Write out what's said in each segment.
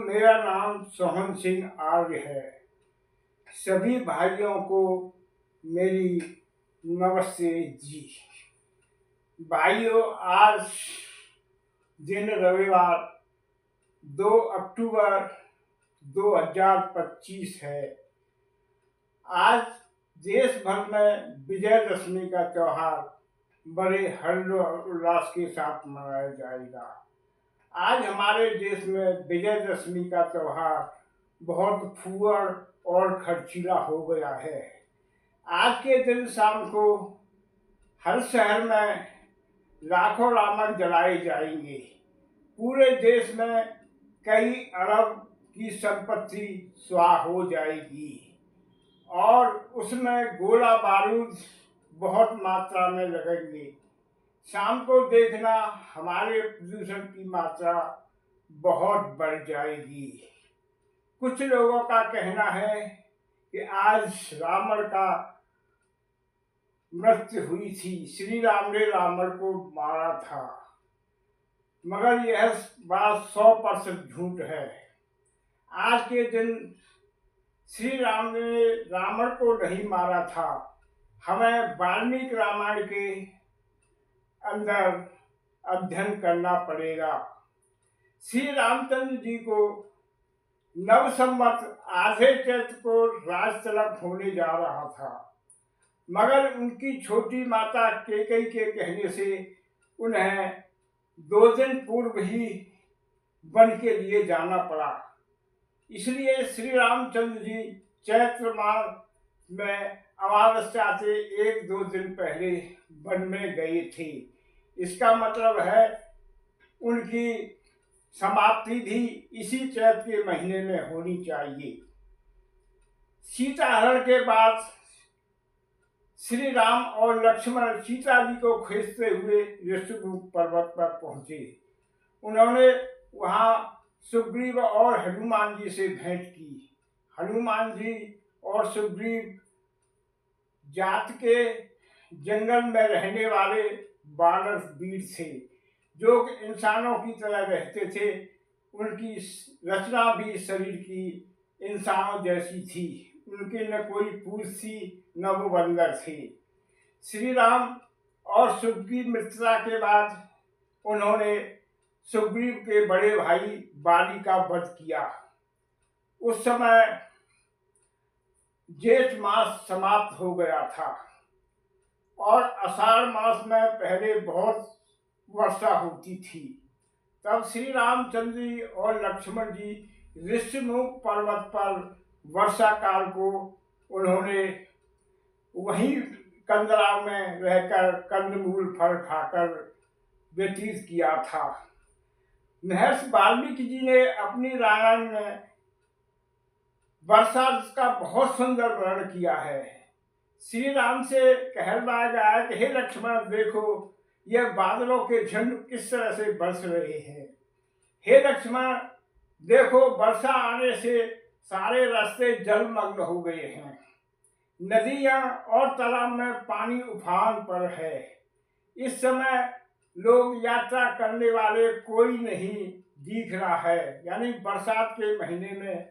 मेरा नाम सोहन सिंह आर्य है। सभी भाइयों को मेरी नमस्ते जी। भाइयों, आज दिन रविवार 2 अक्टूबर 2025 है। आज देश भर में विजयदशमी का त्यौहार बड़े हर्षोल्लास के साथ मनाया जाएगा। आज हमारे देश में विजयदशमी का त्यौहार बहुत फूहड़ और खर्चीला हो गया है। आज के दिन शाम को हर शहर में लाखों रावण जलाए जाएंगे। पूरे देश में कई अरब की संपत्ति स्वाह हो जाएगी और उसमें गोला बारूद बहुत मात्रा में लगेंगे। शाम को देखना हमारे प्रदूषण की मात्रा बहुत बढ़ जाएगी। कुछ लोगों का कहना है कि आज रावण का मृत्यु हुई थी, श्री राम ने रावण को मारा था, मगर यह बात 100% झूठ है। आज के दिन श्री राम ने रावण को नहीं मारा था। हमें वाल्मीकि रामायण के अंदर अध्ययन करना पड़ेगा। श्री रामचंद्र जी को नव संवत आधे चैत्र को राज तलब होने जा रहा था, मगर उनकी छोटी माता कैकेयी के कहने से उन्हें 2 दिन पूर्व ही वन के लिए जाना पड़ा। इसलिए श्री रामचंद्र जी चैत्र मास में अमावस्या से 1-2 दिन पहले वन में गए थे। इसका मतलब है उनकी समाप्ति भी इसी चैत्र के महीने में होनी चाहिए। सीता हरण के बाद श्री राम और लक्ष्मण सीता जी को खोजते हुए ऋषिमुख पर्वत पर पहुंचे। उन्होंने वहां सुग्रीव और हनुमान जी से भेंट की। हनुमान जी और सुग्रीव जात के जंगल में रहने वाले वानर वीर थे, जो इंसानों की तरह रहते थे। उनकी रचना भी शरीर की इंसानों जैसी थी। उनके न कोई पूंछ थी न वो बंदर थे। श्री राम और सुग्रीव मित्रता के बाद उन्होंने सुग्रीव के बड़े भाई बाली का वध किया। उस समय जेठ मास समाप्त हो गया था और आषाढ़ मास में पहले बहुत वर्षा होती थी। तब श्री रामचंद्र जी और लक्ष्मण जी ऋषिमुख पर्वत पर वर्षा काल को उन्होंने वहीं कंदराव में रहकर कंदमूल फल खाकर व्यतीत किया था। महर्षि वाल्मीकि जी ने अपनी रामायण में वर्षा का बहुत सुंदर वर्णन किया है। श्री राम से कहलवाया गया है कि हे लक्ष्मण, देखो यह बादलों के झुंड किस तरह से बरस रहे हैं। हे लक्ष्मण, देखो वर्षा आने से सारे रास्ते जलमग्न हो गए हैं। नदियां और तालाब में पानी उफान पर है। इस समय लोग यात्रा करने वाले कोई नहीं दिख रहा है। यानी बरसात के महीने में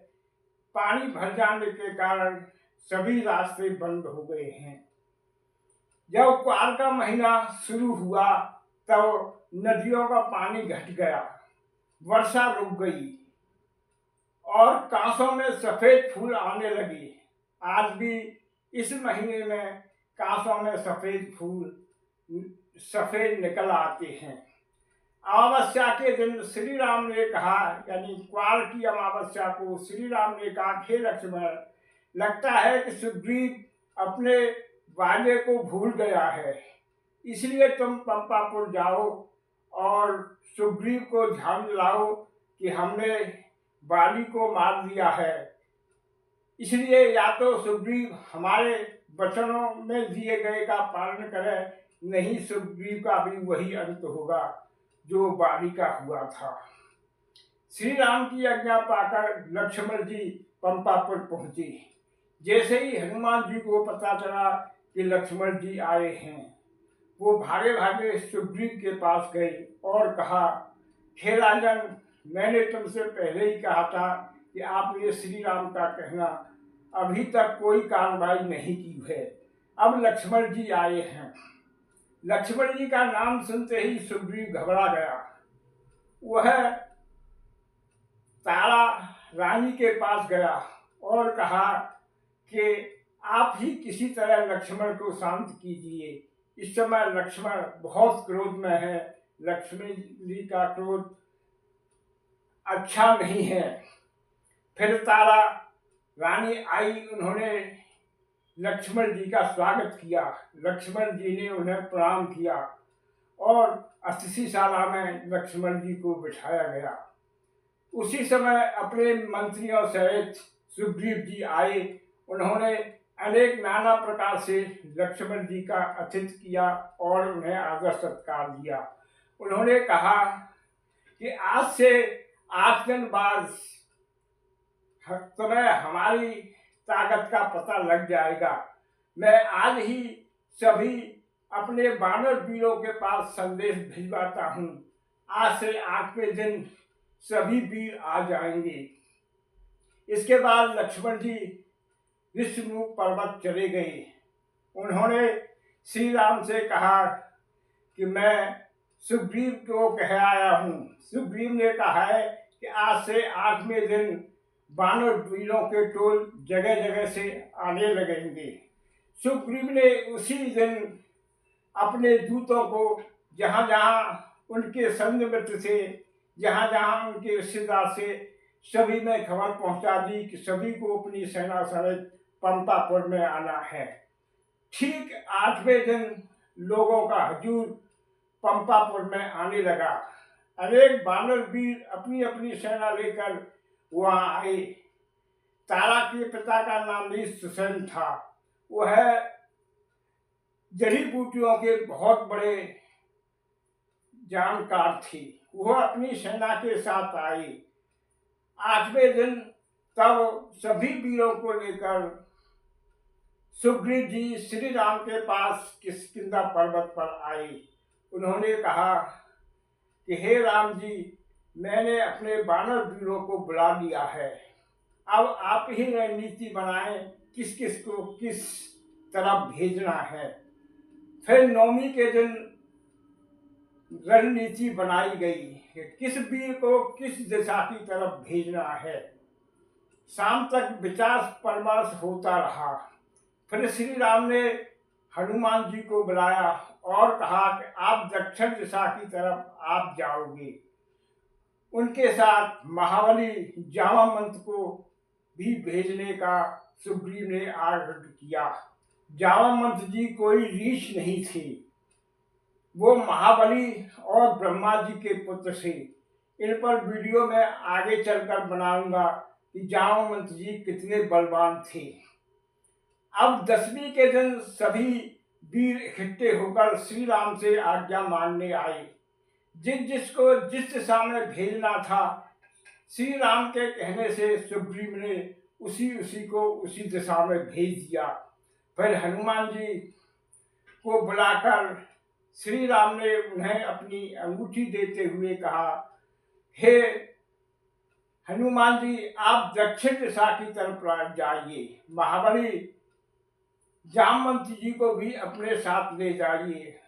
पानी भर जाने के कारण सभी रास्ते बंद हो गए हैं। जब क्वार का महीना शुरू हुआ तब नदियों का पानी घट गया, वर्षा रुक गई और कांसों में सफेद फूल आने लगे। आज भी इस महीने में कांसों में सफेद फूल सफेद निकल आते हैं। अमावस्या के दिन श्री राम ने कहा, यानी क्वार की अमावस्या को श्री राम ने कहा, हे लक्ष्मण, लगता है कि सुग्रीव अपने वादे को भूल गया है, इसलिए तुम पंपापुर जाओ और सुग्रीव को ध्यान दिलाओ कि हमने बाली को मार दिया है। इसलिए या तो सुग्रीव हमारे वचनों में दिए गए का पालन करे, नहीं सुग्रीव का भी वही अंत होगा जो बाली का हुआ था। श्री राम की आज्ञा पाकर लक्ष्मण जी पंपापुर पहुंचे। जैसे ही हनुमान जी को पता चला कि लक्ष्मण जी आए हैं, वो भागे भागे सुग्रीव के पास गए और कहा, हे राजन, मैंने तुमसे पहले ही कहा था कि आपने श्री राम का कहना अभी तक कोई कार्रवाई नहीं की है। अब लक्ष्मण जी आए हैं। लक्ष्मण जी का नाम सुनते ही सुग्रीव घबरा गया। वह तारा रानी के पास गया और कहा कि आप ही किसी तरह लक्ष्मण को शांत कीजिए। इस समय लक्ष्मण बहुत क्रोध में है। लक्ष्मण जी का क्रोध अच्छा नहीं है। फिर तारा रानी आई, उन्होंने लक्ष्मण जी का स्वागत किया। लक्ष्मण जी ने उन्हें प्रणाम किया और अतिथिशाला में लक्ष्मण जी को बिठाया गया। उसी समय अपने मंत्रियों सहित सुग्रीव जी आए। उन्होंने अनेक नाना प्रकार से लक्ष्मण जी का आतिथ्य किया और उन्हें आदर सत्कार दिया। उन्होंने कहा कि आज से 8 दिन बाद तुम्हें हमारी ताकत का पता लग जाएगा। मैं आज ही सभी अपने वानर वीरों के पास संदेश भिजवाता हूँ। आज से 8वें दिन सभी वीर आ जाएंगे। इसके बाद लक्ष्मण जी ऋषिमुख पर्वत चले गए। उन्होंने श्री राम से कहा कि मैं सुग्रीव को कह आया हूँ। सुग्रीव ने कहा है कि आज से 8वें दिन वानर वीरों के टोल जगह जगह से आने लगेंगे। सुग्रीव ने उसी दिन अपने दूतों को जहाँ जहाँ उनके संग मित्र थे, जहाँ जहाँ उनके रिश्तेदार से सभी में खबर पहुंचा दी कि सभी को अपनी सेना समेत पंपापुर में आना है। ठीक 8वें दिन लोगों का हजूम पंपापुर में आने लगा। अनेक वानर वीर अपनी अपनी सेना लेकर वहां आए। तारा के पिता का नाम भी सुसेन था। वह जड़ी बूटियों के बहुत बड़े जानकार थे। वह अपनी सेना के साथ आए। 8वें दिन तब सभी वीरों को लेकर सुग्रीव जी श्री राम के पास किष्किंधा पर्वत पर आए। उन्होंने कहा कि हे राम जी, मैंने अपने वानर वीरों को बुला लिया है। अब आप ही रणनीति बनाएं किस किस को किस तरफ भेजना है। फिर 9वीं के दिन रणनीति बनाई गई कि किस वीर को किस दिशा की तरफ भेजना है। शाम तक विचार परामर्श होता रहा। फिर श्री राम ने हनुमान जी को बुलाया और कहा कि आप दक्षिण दिशा की तरफ आप जाओगे। उनके साथ महाबली जामावंत को भी भेजने का सुग्रीव ने आग्रह किया। जामावंत जी कोई रीछ नहीं थे। वो महाबली और ब्रह्मा जी के पुत्र थे। इन पर वीडियो में आगे चलकर बनाऊंगा कि जामावंत जी कितने बलवान थे। अब 10वीं के दिन सभी वीर इकट्ठे होकर श्री राम से आज्ञा मांगने आए। जिसको जिस दिशा में भेजना था, श्री राम के कहने से सुग्रीव ने उसी को उसी दिशा में भेज दिया। फिर हनुमान जी को बुलाकर श्री राम ने उन्हें अपनी अंगूठी देते हुए कहा, हे हनुमान जी, आप दक्षिण दिशा की तरफ जाइए। महाबली जामवंत जी को भी अपने साथ ले जाइए।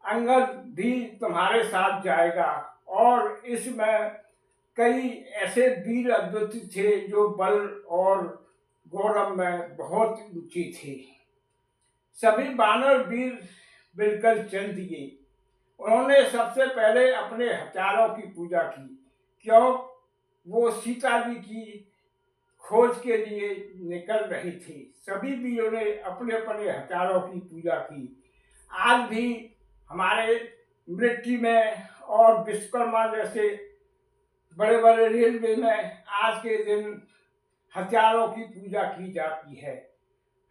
अंगद भी तुम्हारे साथ जाएगा। और इसमें कई ऐसे वीर अद्वितीय थे जो बल और गौरव में बहुत ऊंचे थे। सभी वानर वीर मिलकर चल दिए। उन्होंने सबसे पहले अपने हथियारों की पूजा की, क्यों वो सीता जी की खोज के लिए निकल रही थी। सभी वीरों ने अपने अपने हथियारों की पूजा की। आज भी हमारे मिलिट्री में और विश्वकर्मा जैसे बड़े बड़े रेलवे में आज के दिन हथियारों की पूजा की जाती है।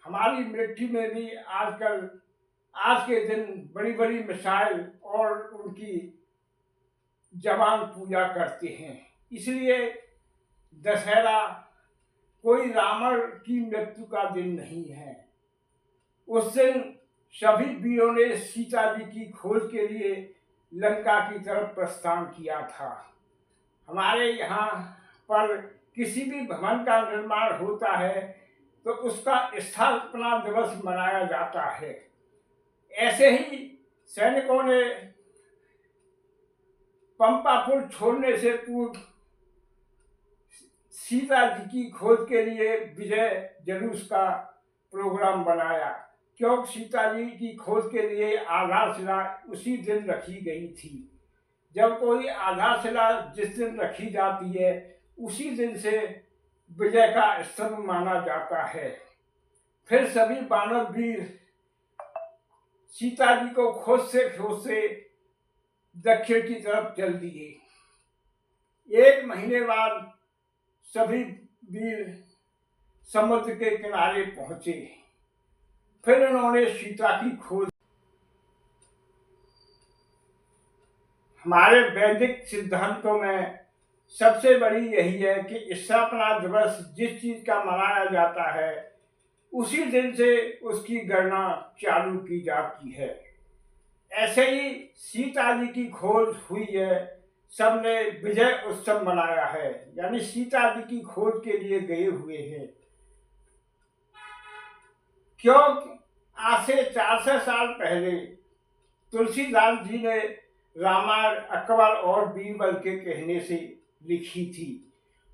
हमारी मिलिट्री में भी आजकल आज के दिन बड़ी बड़ी मिसाइल और उनकी जवान पूजा करते हैं। इसलिए दशहरा कोई रावण की मृत्यु का दिन नहीं है। उस दिन सभी वीरों ने सीता जी की खोज के लिए लंका की तरफ प्रस्थान किया था। हमारे यहाँ पर किसी भी भवन का निर्माण होता है तो उसका स्थापना दिवस मनाया जाता है। ऐसे ही सैनिकों ने पंपापुर छोड़ने से पूर्व सीता जी की खोज के लिए विजय जुलूस का प्रोग्राम बनाया, क्योंकि सीता जी की खोज के लिए आधारशिला उसी दिन रखी गई थी। जब कोई आधारशिला जिस दिन रखी जाती है उसी दिन से विजय का स्तंभ माना जाता है। फिर सभी वानर वीर सीता जी को खोजते दक्षिण की तरफ चल दिए। 1 महीने बाद सभी वीर समुद्र के किनारे पहुंचे। फिर उन्होंने सीता की खोज। हमारे वैदिक सिद्धांतों में सबसे बड़ी यही है कि स्थापना दिवस जिस चीज का मनाया जाता है उसी दिन से उसकी गणना चालू की जाती है। ऐसे ही सीता जी की खोज हुई है, सबने विजय उत्सव मनाया है, यानी सीता जी की खोज के लिए गए हुए हैं। क्योंकि आज से 400 साल पहले तुलसीदास जी ने रामायण अकबर और बीरबल के कहने से लिखी थी।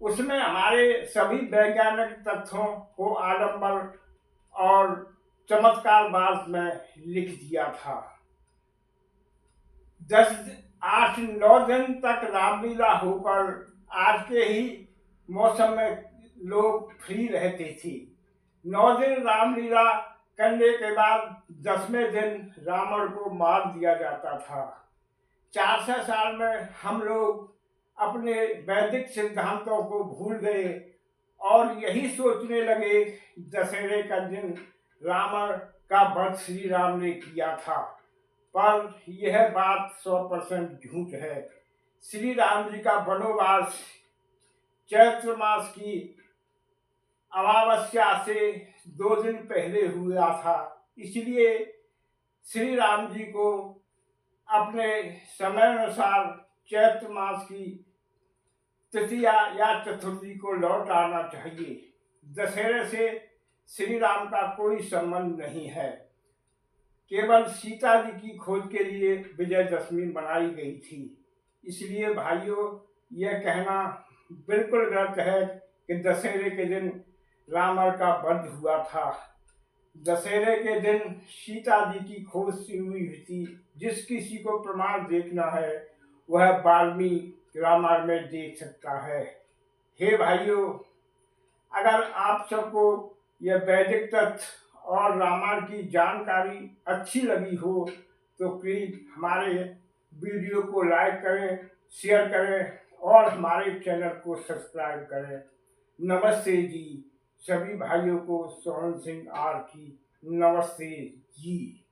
उसमें हमारे सभी वैज्ञानिक तथ्यों को आडंबर और चमत्कारबाज में लिख दिया था। 8-9 दिन तक रामलीला होकर आज के ही मौसम में लोग फ्री रहते थे। 9 दिन रामलीला करने के बाद 10वें दिन रावण को मार दिया जाता था। 400 साल में हम लोग अपने वैदिक सिद्धांतों को भूल गए और यही सोचने लगे दशहरे का दिन रावण का वध श्री राम ने किया था, पर यह बात 100% झूठ है। श्री राम जी का वनवास चैत्र मास की अमावस्या से 2 दिन पहले हुआ था, इसलिए श्री राम जी को अपने समय अनुसार चैत्र मास की तृतीया या चतुर्थी को लौट आना चाहिए। दशहरे से श्री राम का कोई संबंध नहीं है, केवल सीता जी की खोज के लिए विजयदशमी मनाई गई थी। इसलिए भाइयों, यह कहना बिल्कुल गलत है कि दशहरे के दिन रावण का वध हुआ था। दशहरे के दिन सीता जी की खोज शुरू हुई थी। जिस किसी को प्रमाण देखना है वह वाल्मीकि रामायण में देख सकता है। हे भाइयों, अगर आप सबको यह वैदिक तथ्य और रामायण की जानकारी अच्छी लगी हो तो प्लीज हमारे वीडियो को लाइक करें, शेयर करें और हमारे चैनल को सब्सक्राइब करें। नमस्ते जी। सभी भाइयों को सोहन सिंह आर की नमस्ते जी।